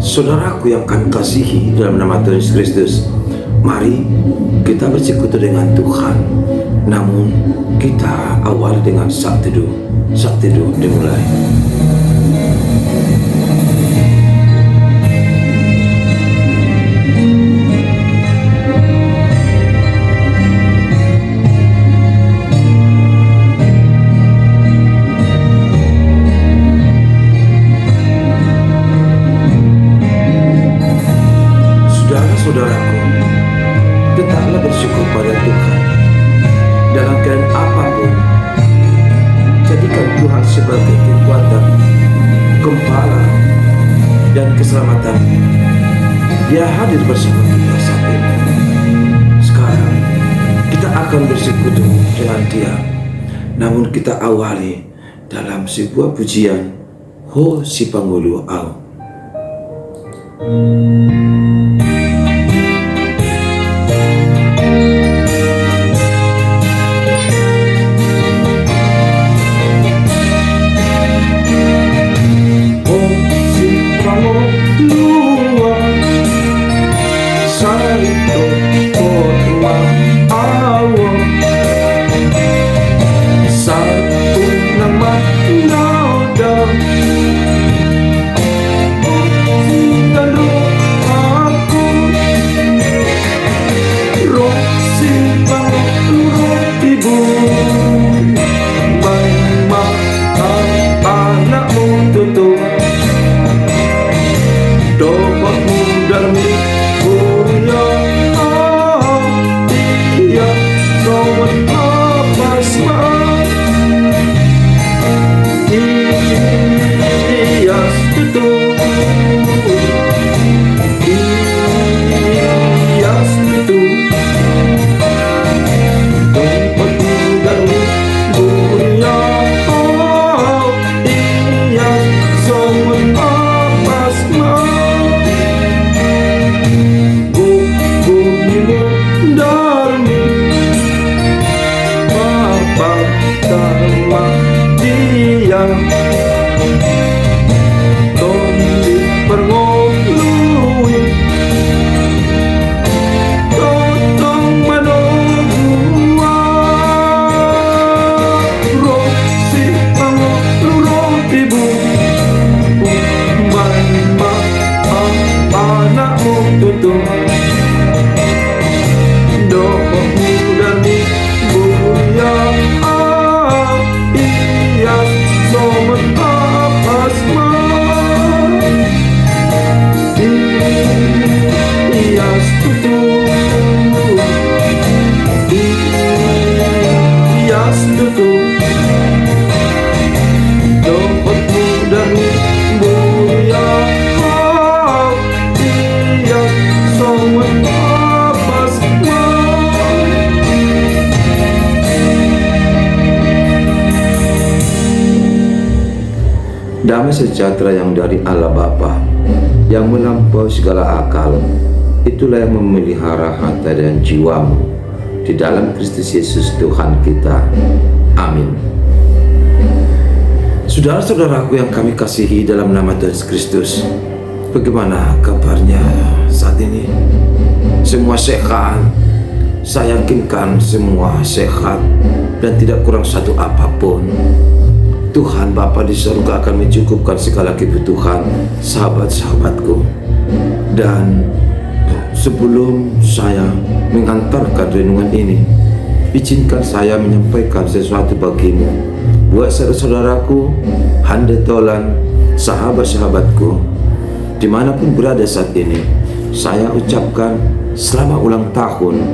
Saudaraku yang kami kasihi dalam nama Tuhan Yesus Kristus, mari kita bersekutu dengan Tuhan. Namun kita awal dengan saat teduh. Saat teduh dimulai. Saudaraku, tetaplah bersyukur pada Tuhan dalam keadaan apapun. Jadikan Tuhan sebagai kekuatan, gembala, dan keselamatan. Dia hadir bersama kita saat ini. Sekarang kita akan bersekutu dengan Dia. Namun kita awali dalam sebuah pujian, Ho si Pangulu Au. Damai sejahtera yang dari Allah Bapa, yang melampaui segala akal, itulah yang memelihara hati dan jiwamu di dalam Kristus Yesus Tuhan kita. Amin. Saudara-saudaraku yang kami kasihi dalam nama Tuhan Yesus Kristus, bagaimana kabarnya saat ini? Semua sehat? Saya yakinkan semua sehat dan tidak kurang satu apapun. Tuhan Bapa di surga akan mencukupkan segala kebutuhan sahabat-sahabatku. Dan sebelum saya mengantarkan renungan ini, izinkan saya menyampaikan sesuatu bagimu. Buat saudara-saudaraku, handai tolan, sahabat-sahabatku, dimanapun berada saat ini, saya ucapkan selamat ulang tahun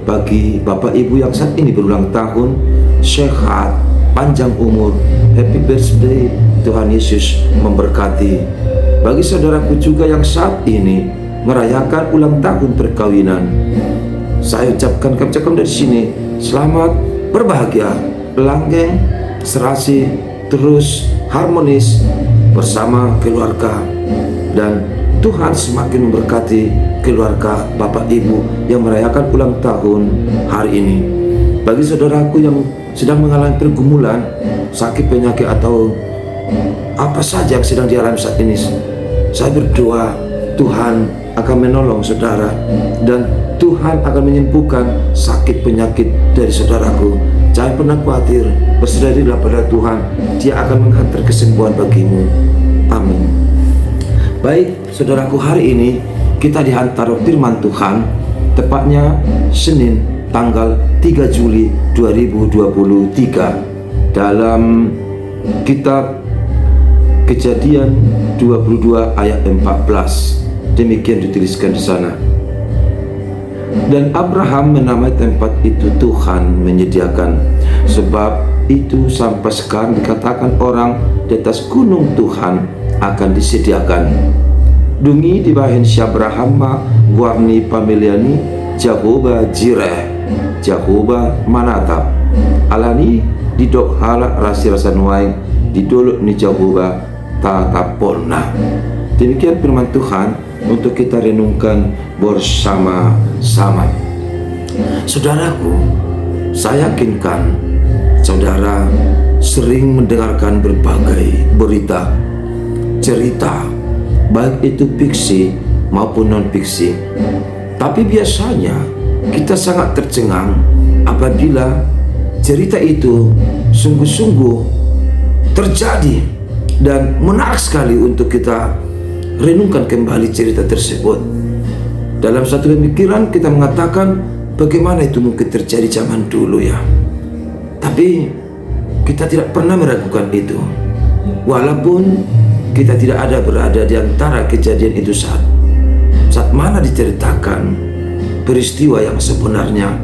bagi Bapak Ibu yang saat ini berulang tahun. Sehat, panjang umur, happy birthday, Tuhan Yesus memberkati. Bagi saudaraku juga yang saat ini merayakan ulang tahun perkawinan, saya ucapkan dari sini selamat berbahagia, langgeng, serasi, terus harmonis bersama keluarga, dan Tuhan semakin memberkati keluarga Bapak Ibu yang merayakan ulang tahun hari ini. Bagi saudaraku yang sedang mengalami pergumulan, sakit, penyakit, atau apa saja yang sedang dialami saat ini, saya berdoa Tuhan akan menolong saudara, dan Tuhan akan menyembuhkan sakit penyakit dari saudaraku. Jangan pernah khawatir, berserah dirilah pada Tuhan, Dia akan menghantar kesembuhan bagimu. Amin. Baik saudaraku, hari ini kita dihantar firman Tuhan, tepatnya Senin tanggal 3 Juli 2023 dalam kitab Kejadian 22 ayat 14. Demikian dituliskan di sana. Dan Abraham menamai tempat itu Tuhan menyediakan. Sebab itu sampai sekarang dikatakan orang di atas gunung Tuhan akan disediakan. Dungi di bahin Abraham warni pamiliani Jehovah Jireh, Jehovah Manatap. Alani didok halak rasi-rasa nuai didolok ni Jehovah tatapolna. Demikian firman Tuhan untuk kita renungkan bersama-sama. Saudaraku, saya yakinkan saudara sering mendengarkan berbagai berita, cerita, baik itu fiksi maupun non-fiksi. Tapi biasanya kita sangat tercengang apabila cerita itu sungguh-sungguh terjadi, dan menarik sekali untuk kita renungkan kembali cerita tersebut. Dalam satu pemikiran kita mengatakan, bagaimana itu mungkin terjadi zaman dulu ya. Tapi kita tidak pernah meragukan itu. Walaupun kita tidak ada berada di antara kejadian itu saat mana diceritakan peristiwa yang sebenarnya.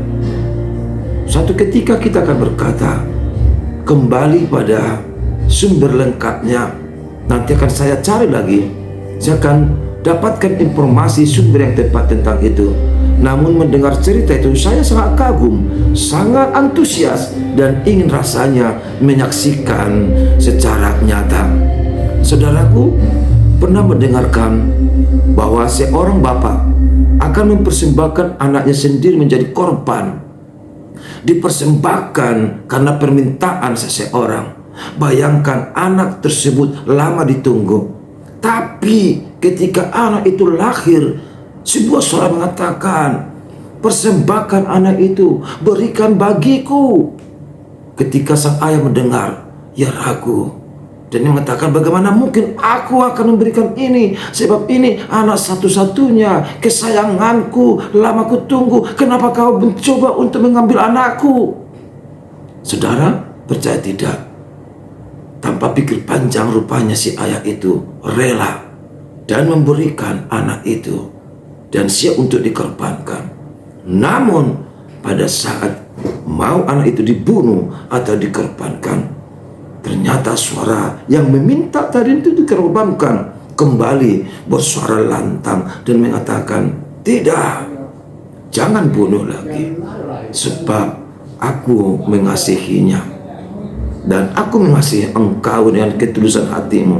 Suatu ketika kita akan berkata, kembali pada sumber lengkapnya. Nanti akan saya cari lagi. Saya akan dapatkan informasi sumber yang tepat tentang itu. Namun mendengar cerita itu saya sangat kagum, sangat antusias, dan ingin rasanya menyaksikan secara nyata. Saudaraku, pernah mendengarkan bahwa seorang bapak akan mempersembahkan anaknya sendiri menjadi korban, dipersembahkan karena permintaan seseorang. Bayangkan anak tersebut lama ditunggu, tapi ketika anak itu lahir, sebuah suara mengatakan, persembahkan anak itu, berikan bagiku. Ketika sang ayah mendengar, ia ragu dan dia mengatakan, bagaimana mungkin aku akan memberikan ini, sebab ini anak satu-satunya, kesayanganku, lama ku tunggu. Kenapa kau mencoba untuk mengambil anakku? Saudara, percaya tidak? Tanpa pikir panjang rupanya si ayah itu rela dan memberikan anak itu dan siap untuk dikorbankan. Namun pada saat mau anak itu dibunuh atau dikorbankan, ternyata suara yang meminta tadi itu dikorbankan kembali bersuara lantang dan mengatakan, tidak, jangan bunuh lagi, sebab aku mengasihinya dan aku mengasihi engkau dengan ketulusan hatimu.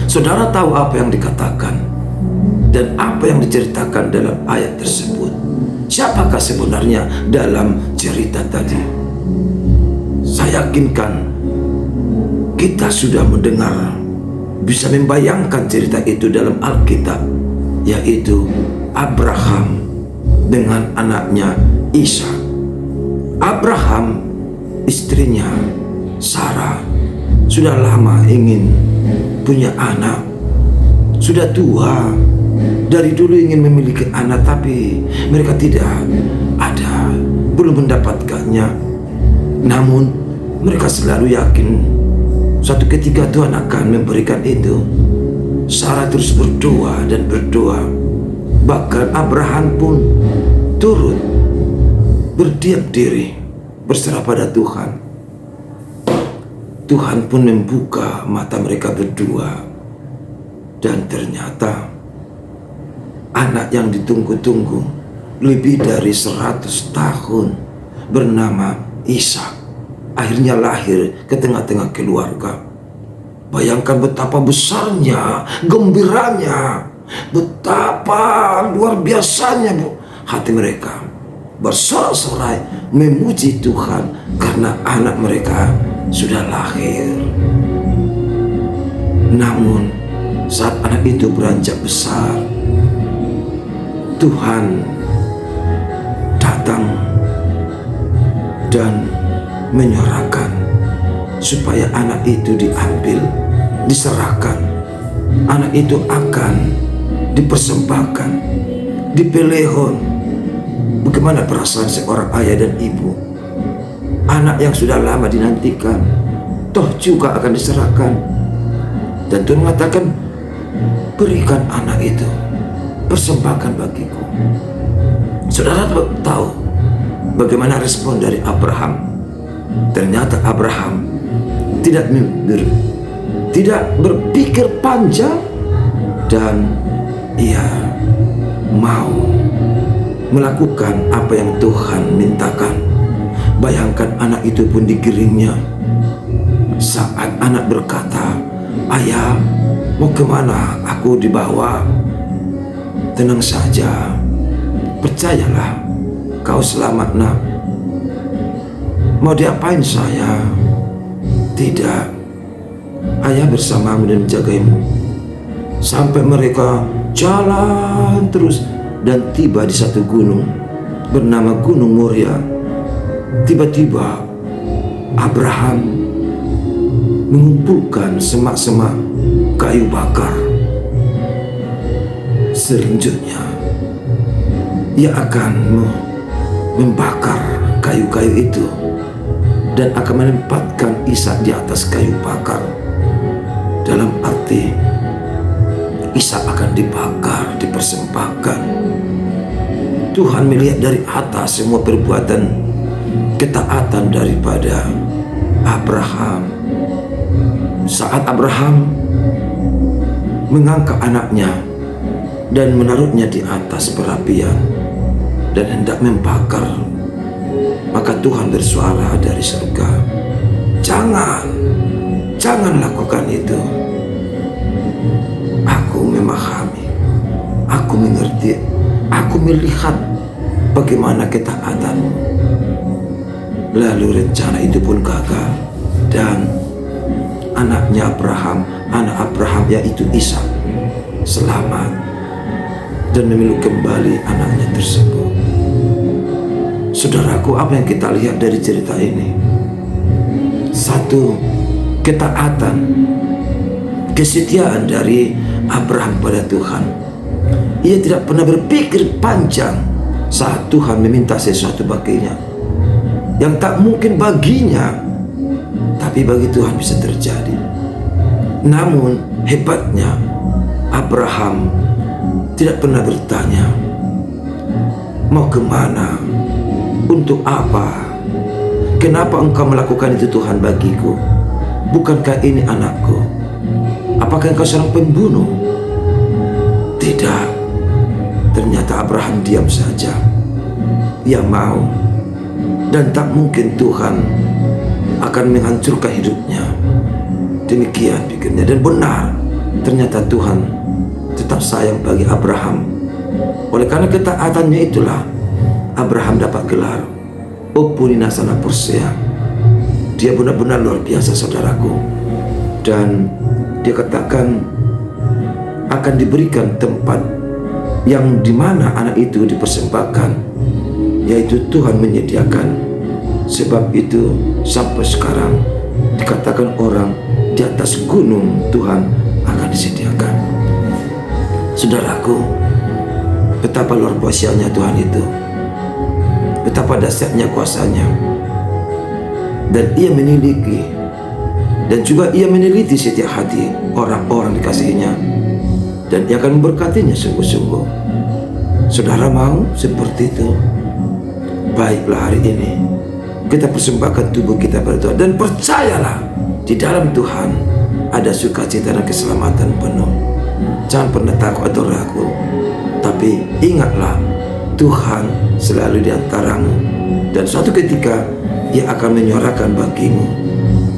Saudara tahu apa yang dikatakan dan apa yang diceritakan dalam ayat tersebut? Siapakah sebenarnya dalam cerita tadi? Saya yakinkan kita sudah mendengar, bisa membayangkan cerita itu dalam Alkitab, yaitu Abraham dengan anaknya Ishak. Abraham, istrinya Sarah sudah lama ingin punya anak, sudah tua, dari dulu ingin memiliki anak, tapi mereka tidak ada, belum mendapatkannya. Namun mereka selalu yakin suatu ketika Tuhan akan memberikan itu. Sarah terus berdoa dan berdoa, bahkan Abraham pun turut berdiam diri, berserah pada Tuhan. Tuhan pun membuka mata mereka berdua, dan ternyata anak yang ditunggu-tunggu lebih dari 100 tahun bernama Ishak akhirnya lahir ke tengah-tengah keluarga. Bayangkan betapa besarnya, gembiranya, betapa luar biasanya hati mereka, bersorak-sorai memuji Tuhan karena anak mereka sudah lahir. Namun saat anak itu beranjak besar, Tuhan datang dan menyuarakan supaya anak itu diambil, diserahkan. Anak itu akan dipersembahkan, dipelehon. Bagaimana perasaan seorang ayah dan ibu? Anak yang sudah lama dinantikan, toh juga akan diserahkan. Dan Tuhan mengatakan, berikan anak itu, persembahkan bagiku. Saudara tahu bagaimana respon dari Abraham? Ternyata Abraham tidak berpikir panjang, dan ia mau melakukan apa yang Tuhan mintakan. Bayangkan anak itu pun digiringnya. Saat anak berkata, "Ayah, mau kemana? Aku dibawa." Tenang saja, percayalah, kau selamat nak. Mau diapain saya? Tidak, ayah bersamamu dan menjagaimu. Sampai mereka jalan terus dan tiba di satu gunung bernama Gunung Moria. Tiba-tiba Abraham mengumpulkan semak-semak kayu bakar. Selanjutnya ia akan membakar kayu-kayu itu dan akan menempatkan Ishak di atas kayu bakar. Dalam arti Ishak akan dibakar, dipersembahkan. Tuhan melihat dari atas semua perbuatan ketaatan daripada Abraham. Saat Abraham mengangkat anaknya dan menaruhnya di atas perapian dan hendak membakar, maka Tuhan bersuara dari surga, jangan lakukan itu. Aku memahami, aku mengerti, aku melihat bagaimana ketaatanmu. Lalu rencana itu pun gagal, dan anaknya Abraham, anak Abraham yaitu Ishak, selamat dan memeluk kembali anaknya tersebut. Saudaraku, apa yang kita lihat dari cerita ini? Satu, ketaatan, kesetiaan dari Abraham pada Tuhan. Ia tidak pernah berpikir panjang saat Tuhan meminta sesuatu baginya yang tak mungkin baginya, tapi bagi Tuhan bisa terjadi. Namun hebatnya, Abraham tidak pernah bertanya, mau kemana? Untuk apa? Kenapa engkau melakukan itu Tuhan bagiku? Bukankah ini anakku? Apakah engkau seorang pembunuh? Tidak. Ternyata Abraham diam saja. Ia mau, dan tak mungkin Tuhan akan menghancurkan hidupnya. Demikian pikirnya, dan benar, ternyata Tuhan tetap sayang bagi Abraham. Oleh karena ketaatannya itulah Abraham dapat gelar Opunina Sana Persea. Dia benar-benar luar biasa, saudaraku. Dan dia katakan akan diberikan tempat yang dimana anak itu dipersembahkan, yaitu Tuhan menyediakan. Sebab itu sampai sekarang dikatakan orang di atas gunung Tuhan akan disediakan. Saudaraku, betapa luar biasanya Tuhan itu, betapa dahsyatnya kuasanya. Dan ia memiliki dan juga ia meneliti setiap hati orang-orang dikasihinya, dan ia akan memberkatinya sungguh-sungguh. Saudara mau seperti itu? Baiklah, hari ini kita persembahkan tubuh kita pada Tuhan, dan percayalah, di dalam Tuhan ada sukacita dan keselamatan penuh. Jangan pernah takut atau ragu, tapi ingatlah, Tuhan selalu di antaramu, dan suatu ketika ia akan menyuarakan bagimu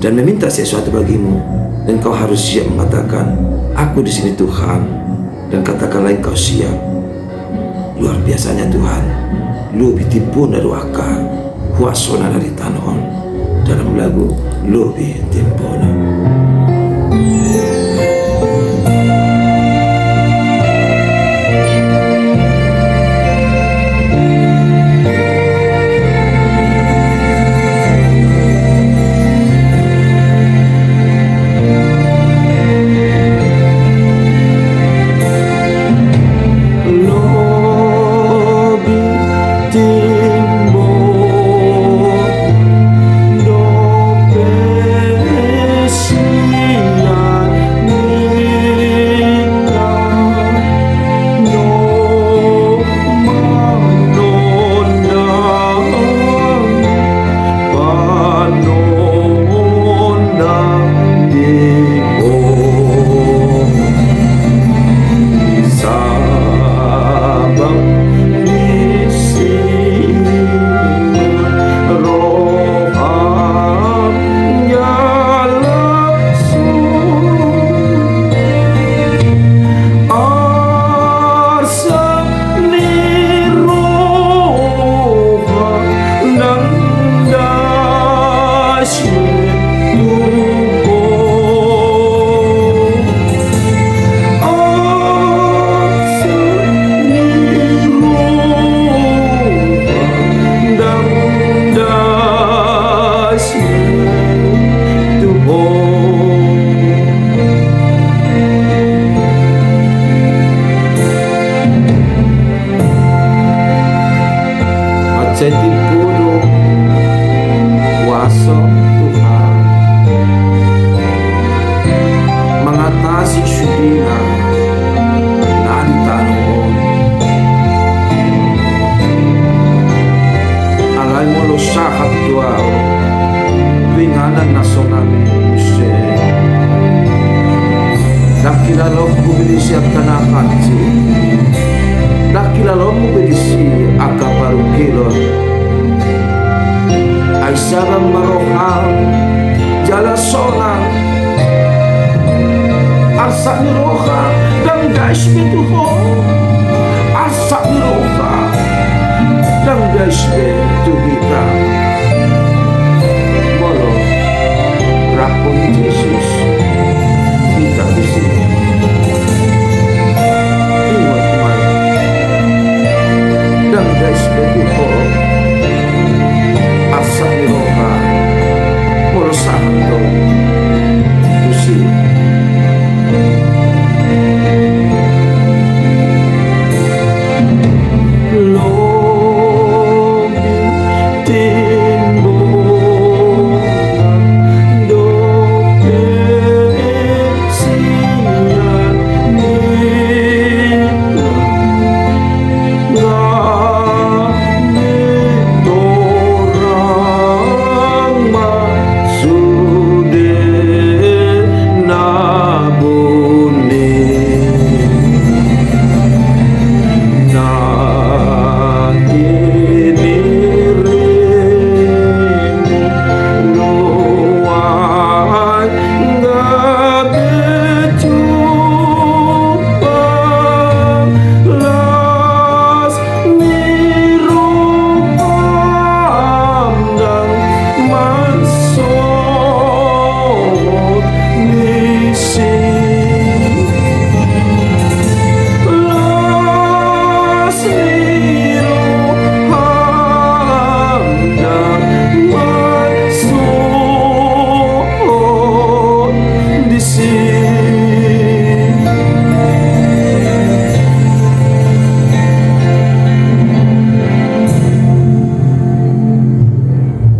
dan meminta sesuatu bagimu, dan kau harus siap mengatakan, aku di sini Tuhan, dan katakanlah engkau siap. Luar biasanya Tuhan, lubi tipu dari waka, huasona dari tanon, dalam lagu lubi timpona. siapkan hati dakila lomu bedisi aga baru kilon Aisyabang marohal jala sonang arsak ni roha dan daish betuho arsak ni roha dan daish betuhita molo rakon Yesus kita di sini ingat mai dan daish betuho arsak ni roha molo santo tusi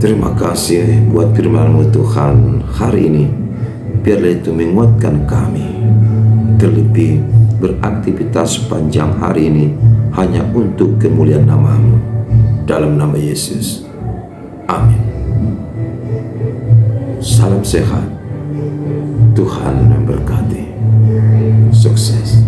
Terima kasih buat firman-Mu Tuhan hari ini. Biarlah itu menguatkan kami, terlebih beraktivitas sepanjang hari ini hanya untuk kemuliaan nama-Mu. Dalam nama Yesus, amin. Salam sehat, Tuhan memberkati. Sukses.